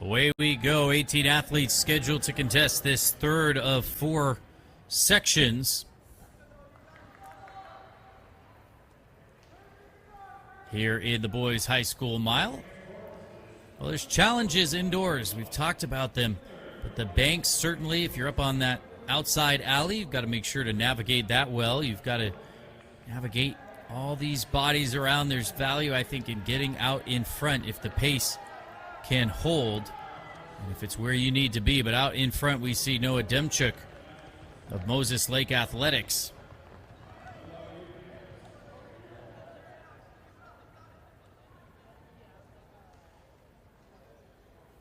Away we go. 18 athletes scheduled to contest this third of 4 sections. Here in the boys' high school mile. Well, there's challenges indoors. We've talked about them. But the banks, certainly, if you're up on that outside alley, you've got to make sure to navigate that well. You've got to navigate all these bodies around. There's value, I think, in getting out in front if the pace can hold, and if it's where you need to be. But out in front, we see Noah Demchuk of Moses Lake Athletics.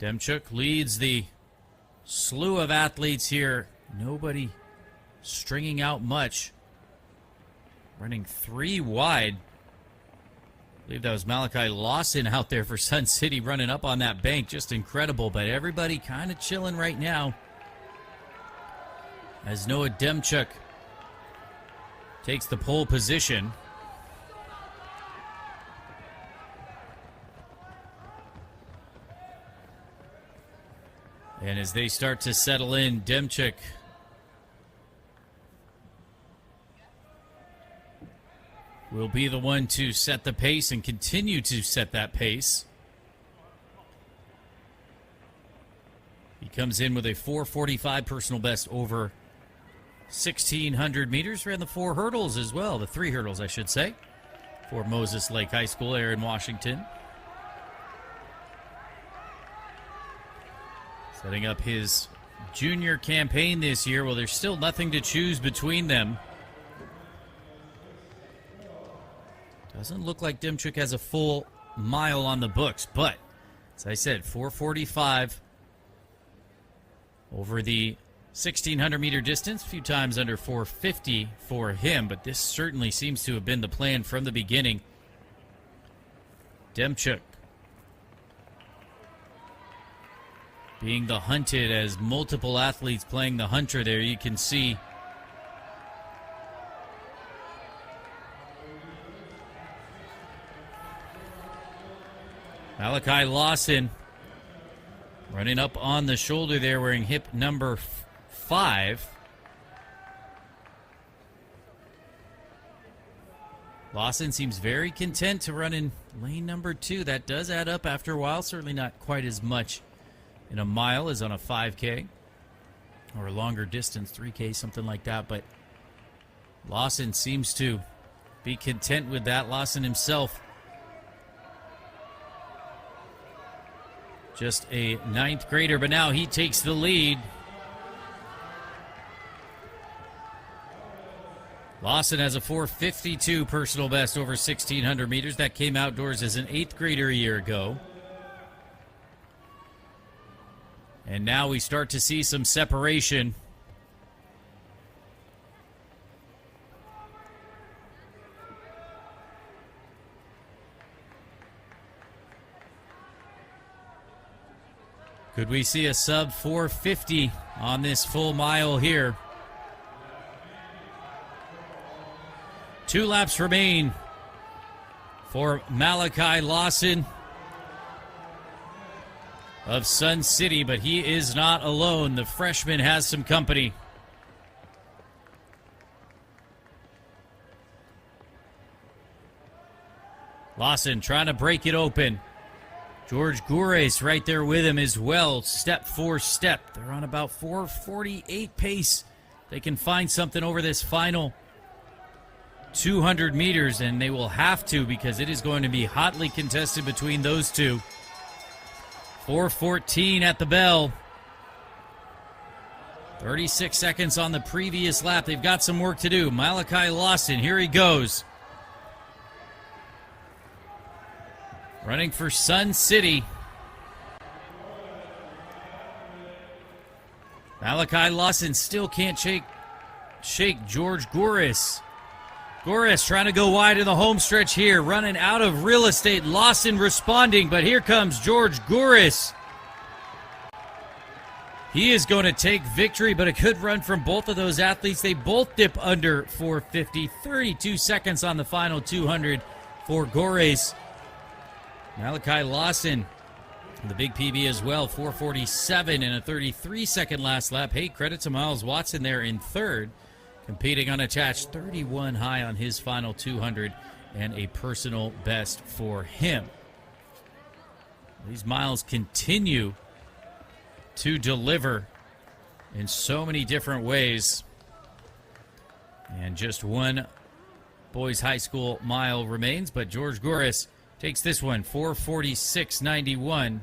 Demchuk leads the slew of athletes here. Nobody stringing out much. Running 3 wide. I believe that was Malachi Lawson out there for Sun City running up on that bank. Just incredible, but everybody kind of chilling right now as Noah Demchuk takes the pole position. And as they start to settle in, Demchuk will be the one to set the pace and continue to set that pace. He comes in with a 4:45 personal best over 1,600 meters. Ran the 4 hurdles as well, the 3 hurdles, I should say, for Moses Lake High School there in Washington. Setting up his junior campaign this year. Well, there's still nothing to choose between them. Doesn't look like Demchuk has a full mile on the books, but as I said, 4:45 over the 1,600 meter distance, a few times under 4:50 for him, but this certainly seems to have been the plan from the beginning. Demchuk being the hunted, as multiple athletes playing the hunter there. You can see Malachi Lawson running up on the shoulder there, wearing hip number 5. Lawson seems very content to run in lane number 2. That does add up after a while. Certainly not quite as much in a mile as on a 5K or a longer distance, 3K, something like that. But Lawson seems to be content with that. Lawson himself, just a 9th grader, but now he takes the lead. Lawson has a 4:52 personal best over 1,600 meters. That came outdoors as an 8th grader a year ago. And now we start to see some separation. Could we see a sub 4:50 on this full mile here? 2 laps remain for Malachi Lawson of Sun City, but he is not alone. The freshman has some company. Lawson trying to break it open. George Gures right there with him as well, step for step. They're on about 4:48 pace. They can find something over this final 200 meters, and they will have to, because it is going to be hotly contested between those two. 4:14 at the bell. 36 seconds on the previous lap. They've got some work to do. Malachi Lawson, here he goes. Running for Sun City. Malachi Lawson still can't shake George Gures. Gores trying to go wide in the home stretch here, running out of real estate. Lawson responding, but here comes George Gures. He is going to take victory, but a good run from both of those athletes. They both dip under 4:50. 32 seconds on the final 200 for Gores. Malachi Lawson The big PB as well, 4:47 and a 33-second last lap. Hey, credit to Miles Watson there in third, competing unattached, 31 high on his final 200 and a personal best for him. These miles continue to deliver in so many different ways. And just one boys high school mile remains, but George Goris takes this one, 4:46.91.